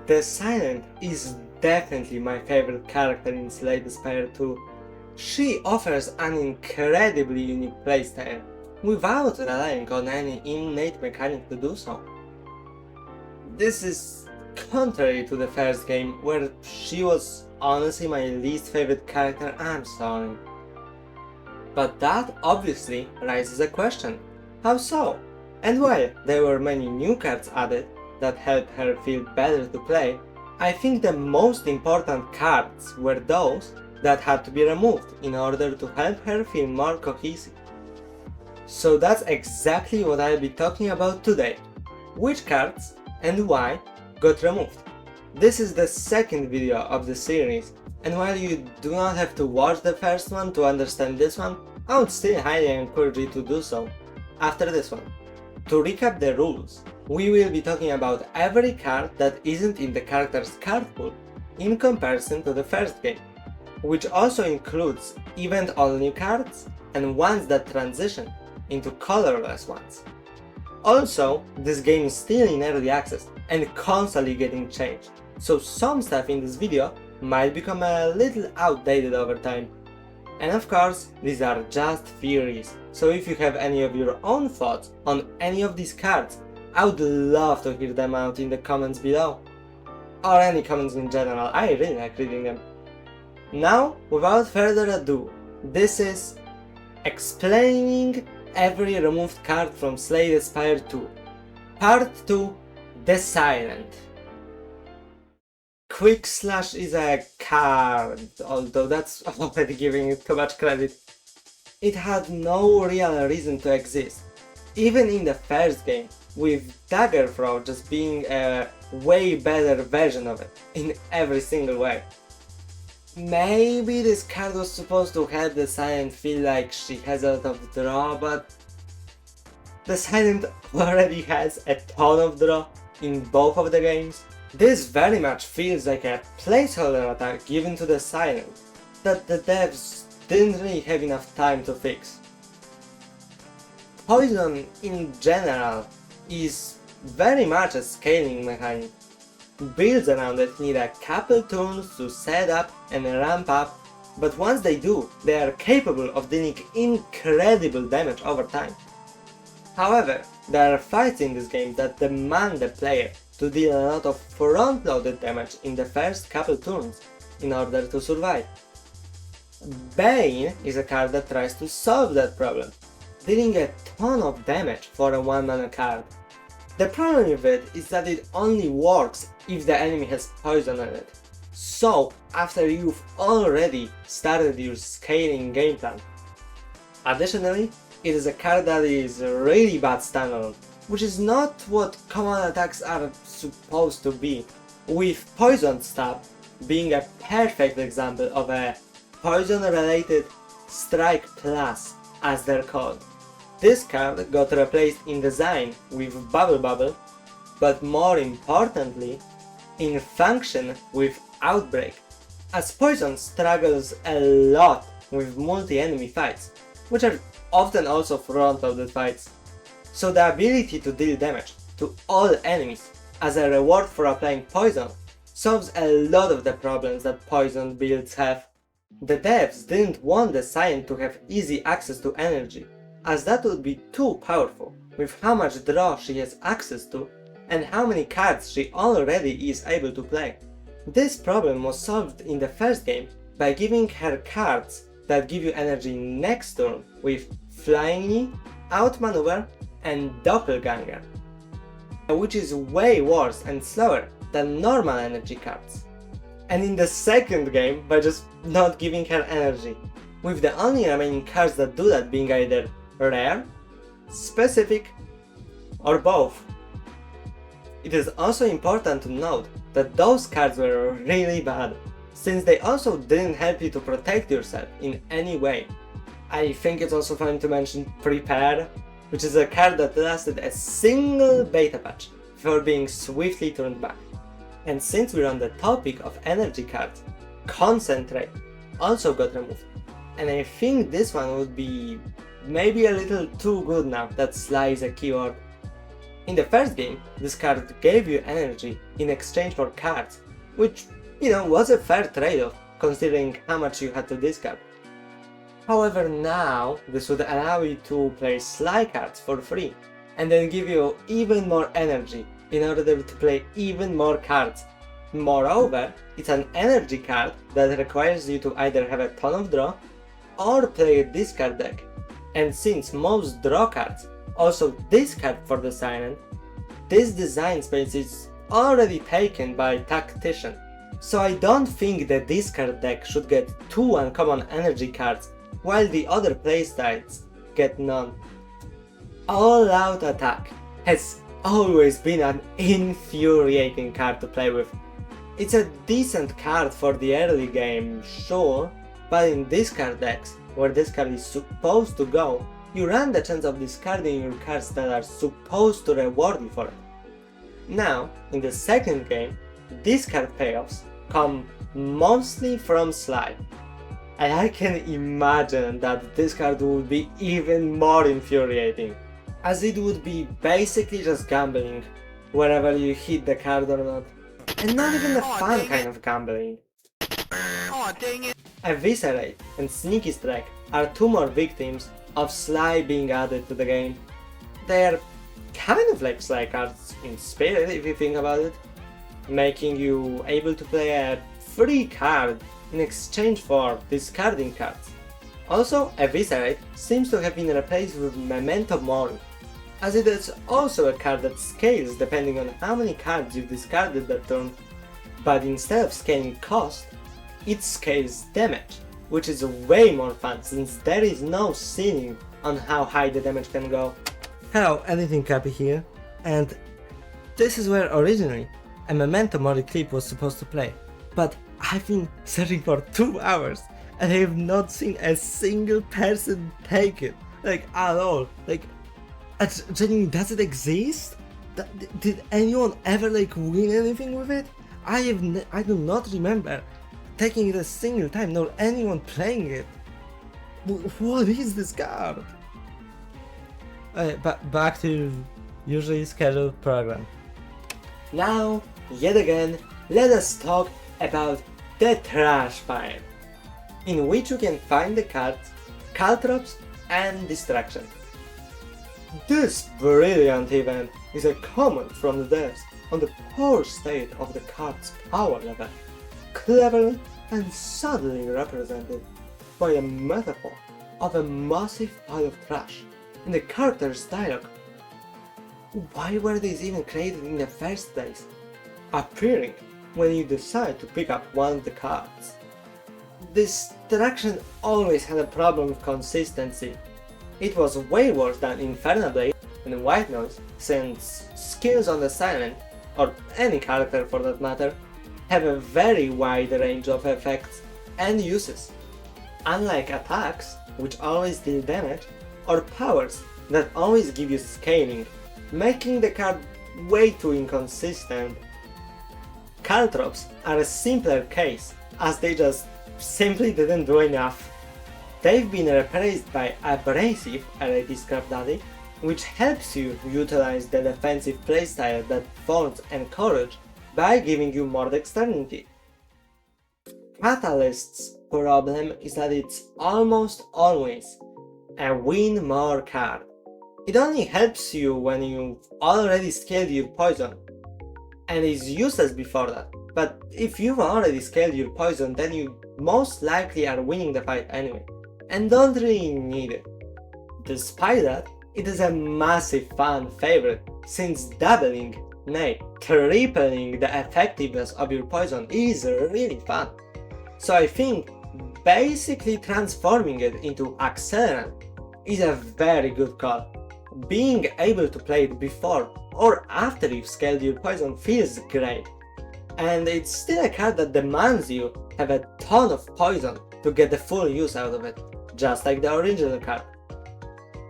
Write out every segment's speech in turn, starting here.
The Silent is definitely my favorite character in Slay the Spire 2. She offers an incredibly unique playstyle, without relying on any innate mechanic to do so. This is contrary to the first game, where she was honestly my least favorite character. I'm sorry. But that obviously raises a question. How so? And while there were many new cards added that helped her feel better to play, I think the most important cards were those that had to be removed in order to help her feel more cohesive. So that's exactly what I'll be talking about today. Which cards and why got removed. This is the second video of the series, and while you do not have to watch the first one to understand this one, I would still highly encourage you to do so after this one. To recap the rules, we will be talking about every card that isn't in the character's card pool in comparison to the first game, which also includes event-only cards and ones that transition into colorless ones. Also, this game is still in early access and constantly getting changed, so some stuff in this video might become a little outdated over time. And of course, these are just theories, so if you have any of your own thoughts on any of these cards, I would love to hear them out in the comments below. Or any comments in general, I really like reading them. Now, without further ado, this is explaining every removed card from Slay the Spire 2. Part 2, The Silent. Quick Slash is a card, although that's already giving it too much credit. It had no real reason to exist, even in the first game, with Dagger Throw just being a way better version of it, in every single way. Maybe this card was supposed to help the Silent feel like she has a lot of draw, but the Silent already has a ton of draw in both of the games. This very much feels like a placeholder attack given to the Silent that the devs didn't really have enough time to fix. Poison in general is very much a scaling mechanic. Builds around it need a couple turns to set up and ramp up, but once they do, they are capable of dealing incredible damage over time. However, there are fights in this game that demand the player to deal a lot of front-loaded damage in the first couple turns in order to survive. Bane is a card that tries to solve that problem, dealing a ton of damage for a 1-mana card. The problem with it is that it only works if the enemy has poison on it, so after you've already started your scaling game plan. Additionally, it is a card that is really bad standalone, which is not what common attacks are supposed to be, with Poison Stab being a perfect example of a poison-related Strike Plus, as they're called. This card got replaced in design with Bubble Bubble, but more importantly, in function with Outbreak, as Poison struggles a lot with multi-enemy fights, which are often also front-loaded fights. So the ability to deal damage to all enemies as a reward for applying poison solves a lot of the problems that poison builds have. The devs didn't want the Silent to have easy access to energy, as that would be too powerful with how much draw she has access to and how many cards she already is able to play. This problem was solved in the first game by giving her cards that give you energy next turn with Flying Knee, Outmaneuver, and Doppelganger, which is way worse and slower than normal energy cards. And in the second game by just not giving her energy, with the only remaining cards that do that being either rare, specific, or both. It is also important to note that those cards were really bad, since they also didn't help you to protect yourself in any way. I think it's also fun to mention Prepare, which is a card that lasted a single beta patch before being swiftly turned back. And since we're on the topic of energy cards, Concentrate also got removed, and I think this one would be maybe a little too good now that Sly is a keyword. In the first game, this card gave you energy in exchange for cards, which, was a fair trade-off considering how much you had to discard. However, now this would allow you to play Sly cards for free, and then give you even more energy in order to play even more cards. Moreover, it's an energy card that requires you to either have a ton of draw or play a discard deck, and since most draw cards also discard for the silent, this design space is already taken by Tactician, so I don't think the discard deck should get 2 uncommon energy cards while the other playstyles get none. All Out Attack has always been an infuriating card to play with. It's a decent card for the early game, sure, but in discard decks, where this card is supposed to go, you run the chance of discarding your cards that are supposed to reward you for it. Now, in the second game, discard payoffs come mostly from Sly, and I can imagine that this card would be even more infuriating, as it would be basically just gambling, wherever you hit the card or not, and not even the fun kind of gambling. Aw, dang it! Eviscerate and Sneaky Strike are 2 more victims of Sly being added to the game. They are kind of like Sly cards in spirit if you think about it, making you able to play a free card in exchange for discarding cards. Also, Eviscerate seems to have been replaced with Memento Mori, as it is also a card that scales depending on how many cards you discarded that turn, but instead of scaling cost, it scales damage, which is way more fun since there is no ceiling on how high the damage can go. Hello, Editing Cappy here, and this is where originally a Memento Mori clip was supposed to play, but I've been searching for 2 hours and I have not seen a single person take it, like at all. Like, genuinely, does it exist? Did anyone ever win anything with it? I do not remember taking it a single time, nor anyone playing it. What is this card? Back to usually scheduled program. Now, yet again, let us talk about the trash pile, in which you can find the cards, caltrops, and distraction. This brilliant event is a comment from the devs on the poor state of the card's power level, cleverly and subtly represented by a metaphor of a massive pile of trash in the character's dialogue. Why were these even created in the first place? Appearing when you decide to pick up one of the cards. Distraction always had a problem with consistency. It was way worse than Inferno Blade and White Noise, since skills on the silent, or any character for that matter, have a very wide range of effects and uses, unlike attacks, which always deal damage, or powers that always give you scaling, making the card way too inconsistent. Caltrops are a simpler case, as they just simply didn't do enough. They've been replaced by Abrasive, a discard daddy, which helps you utilize the defensive playstyle that Thorns encourage by giving you more dexterity. Catalyst's problem is that it's almost always a win more card. It only helps you when you've already scaled your poison, and is useless before that, but if you've already scaled your poison, then you most likely are winning the fight anyway, and don't really need it. Despite that, it is a massive fan favorite, since doubling, nay, tripling the effectiveness of your poison is really fun. So I think basically transforming it into Accelerant is a very good call. Being able to play it before or after you've scaled your poison feels great, and it's still a card that demands you have a ton of poison to get the full use out of it, just like the original card.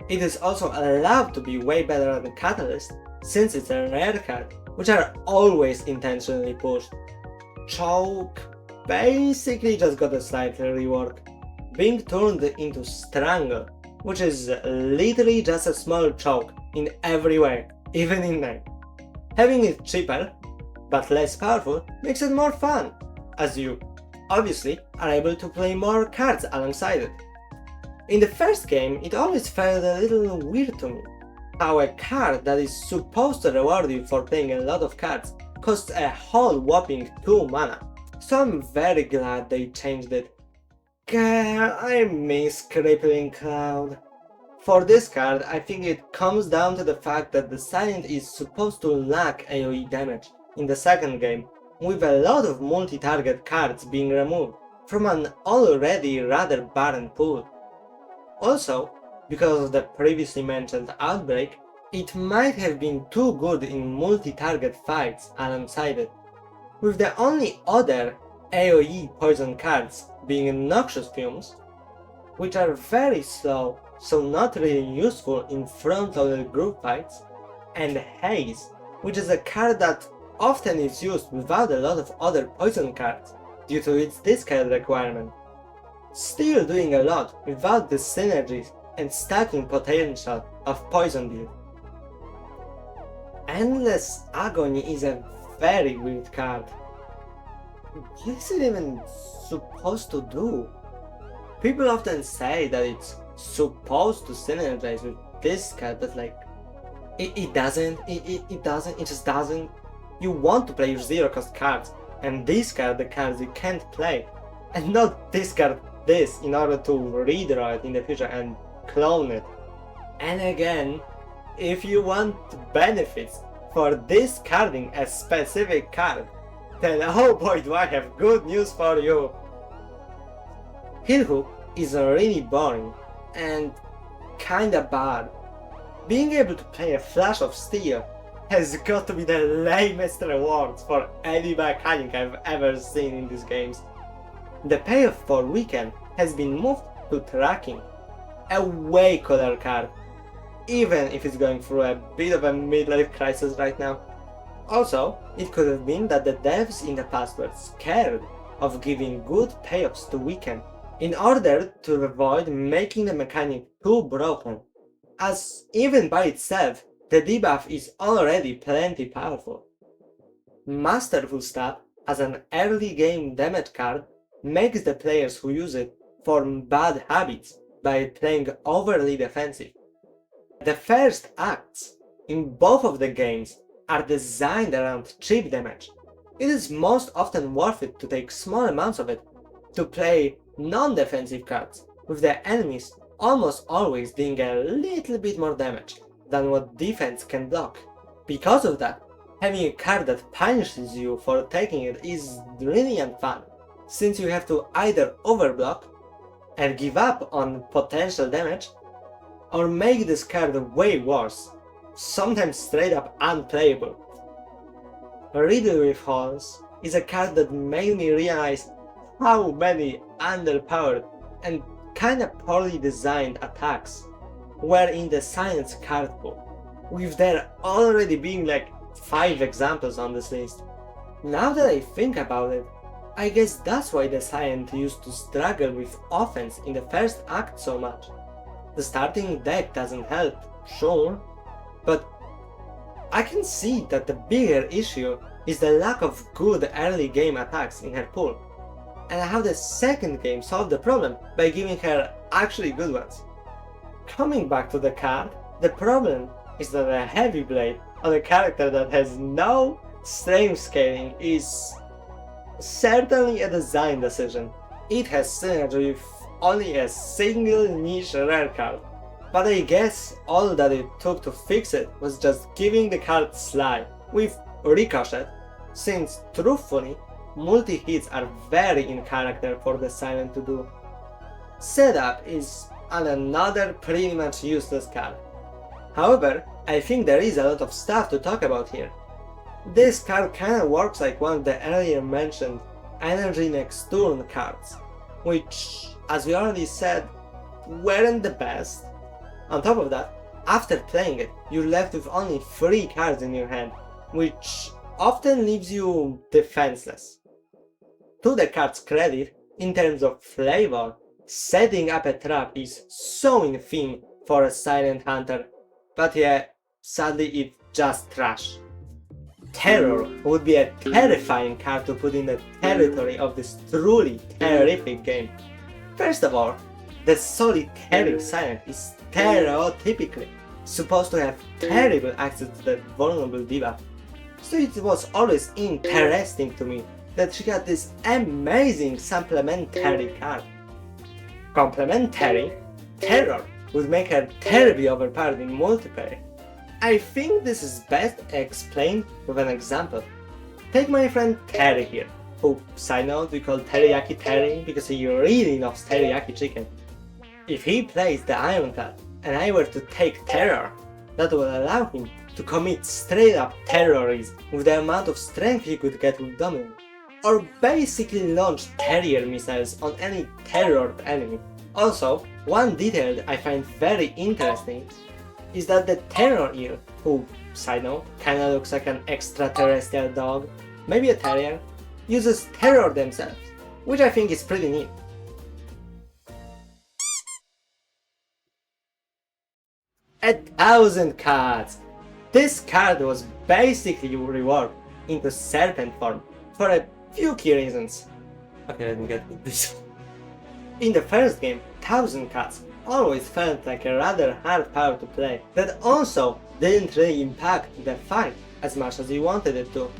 It is also allowed to be way better than Catalyst, since it's a rare card, which are always intentionally pushed. Choke basically just got a slight rework, being turned into Strangle, which is literally just a small choke in every way, even in name. Having it cheaper, but less powerful, makes it more fun, as you obviously are able to play more cards alongside it. In the first game, it always felt a little weird to me, how a card that is supposed to reward you for playing a lot of cards costs a whole whopping 2 mana, so I'm very glad they changed it. God, I miss Crippling Cloud. For this card, I think it comes down to the fact that the Silent is supposed to lack AoE damage in the second game, with a lot of multi-target cards being removed from an already rather barren pool. Also, because of the previously mentioned outbreak, it might have been too good in multi-target fights alongside it, with the only other AoE poison cards being Noxious Fumes, which are very slow, so not really useful in front-loaded group fights, and Haze, which is a card that often is used without a lot of other poison cards due to its discard requirement, still doing a lot without the synergies and stacking potential of poison build. Endless Agony is a very weird card. What is it even supposed to do? People often say that it's supposed to synergize with this card, but like, it doesn't, it just doesn't. You want to play your zero cost cards, and discard the cards you can't play, and not discard this in order to redraw it in the future and clone it. And again, if you want benefits for discarding a specific card, then oh boy do I have good news for you! Heal Hook is really boring and kinda bad. Being able to play a Flash of Steel has got to be the lamest rewards for any mechanic I've ever seen in these games. The payoff for Weekend has been moved to Tracking, a way cooler card, even if it's going through a bit of a midlife crisis right now. Also, it could have been that the devs in the past were scared of giving good payoffs to Weekend in order to avoid making the mechanic too broken, as even by itself the debuff is already plenty powerful. Masterful Stab, as an early game damage card, makes the players who use it form bad habits by playing overly defensive. The first acts in both of the games are designed around cheap damage. It is most often worth it to take small amounts of it to play non-defensive cards, with the enemies almost always doing a little bit more damage than what defense can block. Because of that, having a card that punishes you for taking it is really unfun, since you have to either overblock and give up on potential damage, or make this card way worse, sometimes straight up unplayable. Riddle with Holes is a card that made me realize how many underpowered and kinda poorly designed attacks were in the Silence card pool, with there already being like 5 examples on this list. Now that I think about it, I guess that's why the Silent used to struggle with offense in the first act so much. The starting deck doesn't help, sure, but I can see that the bigger issue is the lack of good early game attacks in her pool, and how the second game solved the problem by giving her actually good ones. Coming back to the card, the problem is that a heavy blade on a character that has no strength scaling is certainly a design decision. It has synergy with only a single niche rare card, but I guess all that it took to fix it was just giving the card Sly with Ricochet, since truthfully, multi-hits are very in character for the Silent to do. Setup is another pretty much useless card. However, I think there is a lot of stuff to talk about here. This card kinda works like one of the earlier mentioned Energy Next Turn cards, which, as we already said, weren't the best. On top of that, after playing it, you're left with only 3 cards in your hand, which often leaves you defenseless. To the card's credit, in terms of flavor, setting up a trap is so in theme for a Silent Hunter, but yeah, sadly it just trash. Terror would be a terrifying card to put in the territory of this truly terrific game. First of all, the solitary silent is stereotypically supposed to have terrible access to that vulnerable debuff, so it was always interesting to me that she got this amazing supplementary card. Complementary terror would make her terribly overpowered in multiplayer. I think this is best explained with an example. Take my friend Terry here, who, side note, we call Teriyaki Terry because he really loves teriyaki chicken. If he plays the Ironclad and I were to take terror, that would allow him to commit straight up terrorism with the amount of strength he could get with dominance, or basically launch terrier missiles on any terrored enemy. Also, one detail I find very interesting is that the terror eel, who, side note, kinda looks like an extraterrestrial dog, maybe a terrier, uses terror themselves, which I think is pretty neat. A 1000 cards! This card was basically reworked into serpent form for a few key reasons. Okay, let me get this. In the first game, 1000 cards always felt like a rather hard power to play that also didn't really impact the fight as much as you wanted it to.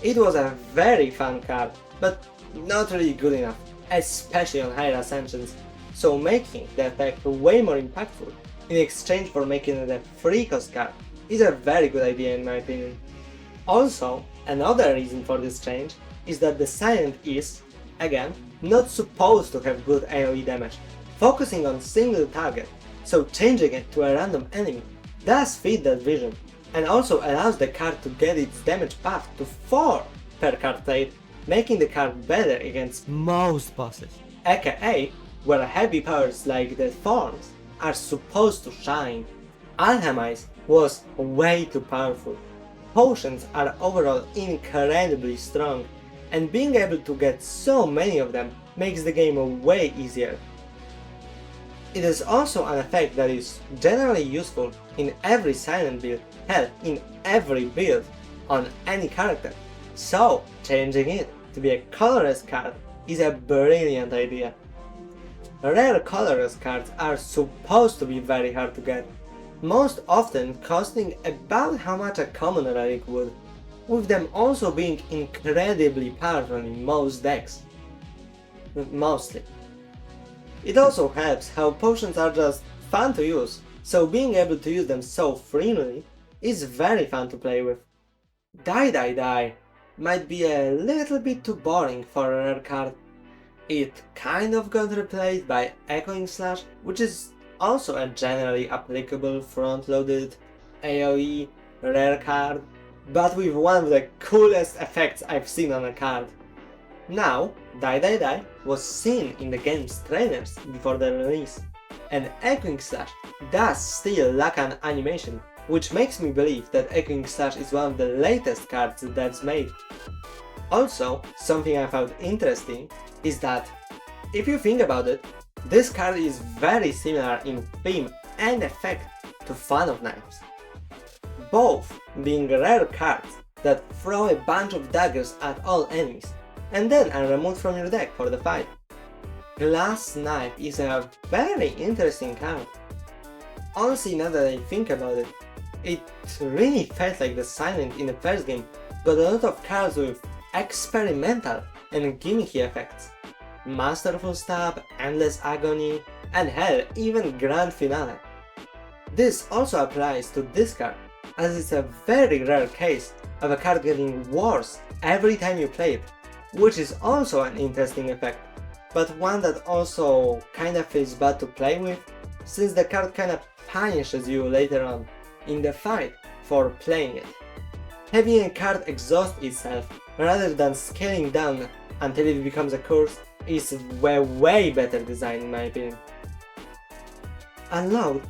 It was a very fun card, but not really good enough, especially on higher ascensions, so making the effect way more impactful in exchange for making it a free cost card is a very good idea in my opinion. Also, another reason for this change is that the silent is, again, not supposed to have good AoE damage, focusing on single target, so changing it to a random enemy does fit that vision, and also allows the card to get its damage buff to 4 per card played, making the card better against most bosses, aka where heavy powers like the Thorns are supposed to shine. Alchemize was way too powerful. Potions are overall incredibly strong, and being able to get so many of them makes the game way easier. It is also an effect that is generally useful in every silent build, hell, in every build on any character, so changing it to be a colorless card is a brilliant idea. Rare colorless cards are supposed to be very hard to get, most often costing about how much a common relic would, with them also being incredibly powerful in most decks. Mostly. It also helps how potions are just fun to use, so being able to use them so freely is very fun to play with. Die might be a little bit too boring for a rare card. It kind of got replaced by Echoing Slash, which is also a generally applicable front-loaded AoE rare card, but with one of the coolest effects I've seen on a card. Now, Die was seen in the game's trailers before the release, and Echoing Slash does still lack an animation, which makes me believe that Echoing Slash is one of the latest cards the devs made. Also, something I found interesting is that, if you think about it, this card is very similar in theme and effect to Fan of Knives, both being rare cards that throw a bunch of daggers at all enemies, and then are removed from your deck for the fight. Glass Knife is a very interesting card. Honestly, now that I think about it, it really felt like the Silent in the first game got a lot of cards with experimental and gimmicky effects. Masterful Stab, Endless Agony, and hell, even Grand Finale. This also applies to this card, as it's a very rare case of a card getting worse every time you play it, which is also an interesting effect, but one that also kinda feels bad to play with, since the card kinda punishes you later on in the fight for playing it. Having a card exhaust itself rather than scaling down until it becomes a curse is way better design in my opinion. Unload,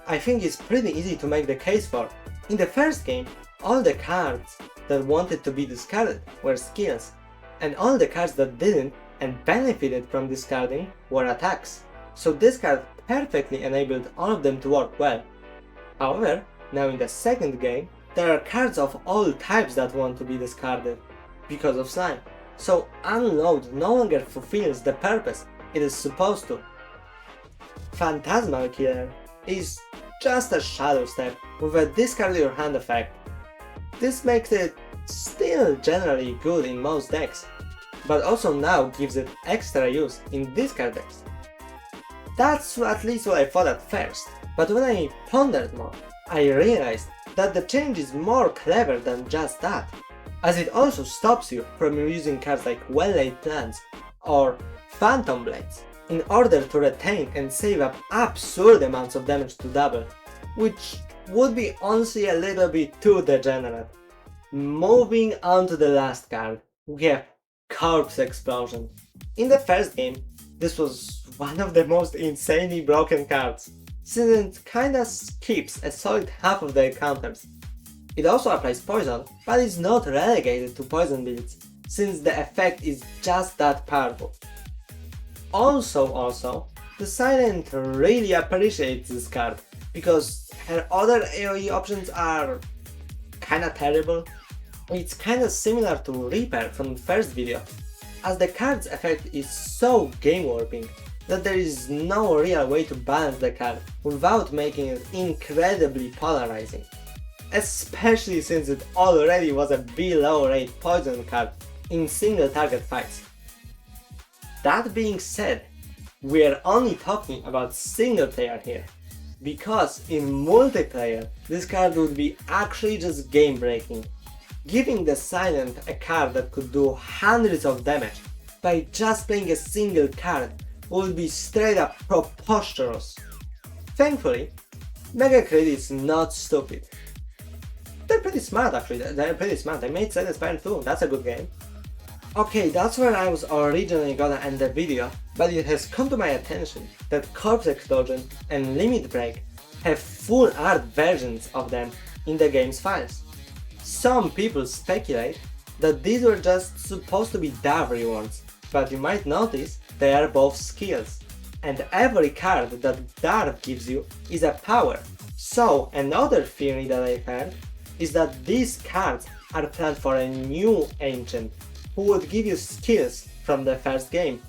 I think is pretty easy to make the case for. In the first game, all the cards that wanted to be discarded were skills, and all the cards that didn't and benefited from discarding were attacks, so this card perfectly enabled all of them to work well. However, now in the second game, there are cards of all types that want to be discarded because of slime, so unload no longer fulfills the purpose it is supposed to. Phantasmal Killer is just a shadow step with a discard your hand effect. This makes it still generally good in most decks, but also now gives it extra use in discard decks. That's at least what I thought at first, but when I pondered more, I realized that the change is more clever than just that, as it also stops you from using cards like Well-Laid Plans or Phantom Blades in order to retain and save up absurd amounts of damage to double, which would be honestly a little bit too degenerate. Moving on to the last card, we have Corpse Explosion. In the first game, this was one of the most insanely broken cards, since it kinda skips a solid half of their counters. It also applies poison, but is not relegated to poison builds, since the effect is just that powerful. Also, the Silent really appreciates this card, because her other AoE options are kinda terrible. It's kinda similar to Reaper from the first video, as the card's effect is so game warping that there is no real way to balance the card without making it incredibly polarizing, especially since it already was a below rate poison card in single target fights. That being said, we're only talking about single player here, because in multiplayer this card would be actually just game breaking, giving the Silent a card that could do hundreds of damage by just playing a single card would be straight up preposterous. Thankfully, Mega Crit is not stupid. They're pretty smart actually, they're pretty smart. I made Slay the Spire too, that's a good game. Okay, that's where I was originally gonna end the video, but it has come to my attention that Corpse Explosion and Limit Break have full art versions of them in the game's files. Some people speculate that these were just supposed to be Dove rewards, but you might notice they are both skills, and every card that Dark gives you is a power. So another theory that I heard is that these cards are planned for a new Ancient who would give you skills from the first game.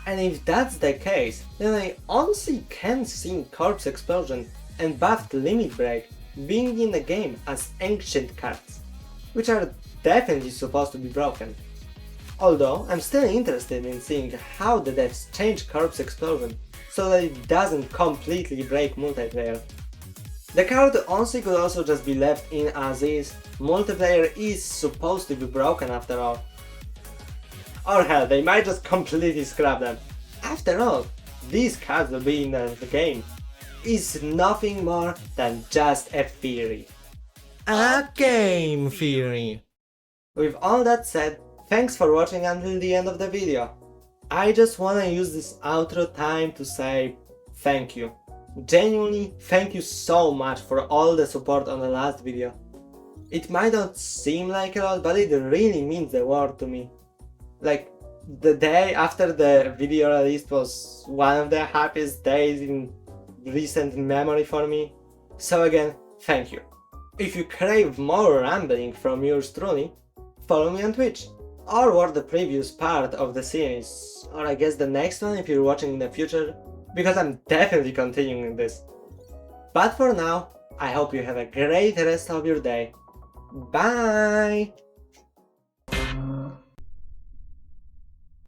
And if that's the case, then I honestly can't see Corpse Explosion and buffed Limit Break being in the game as Ancient cards, which are definitely supposed to be broken. Although, I'm still interested in seeing how the devs change Corpse Explosion so that it doesn't completely break multiplayer. The card honestly could also just be left in as is, multiplayer is supposed to be broken after all. Or hell, they might just completely scrap them. After all, these cards will be in the game is nothing more than just a theory. A game theory! With all that said, thanks for watching until the end of the video. I just wanna use this outro time to say thank you. Genuinely, thank you so much for all the support on the last video. It might not seem like a lot, but it really means the world to me. Like, the day after the video released was one of the happiest days in recent memory for me. So again, thank you. If you crave more rambling from yours truly, follow me on Twitch, or watch the previous part of the series, or I guess the next one if you're watching in the future, because I'm definitely continuing this. But for now, I hope you have a great rest of your day. Bye!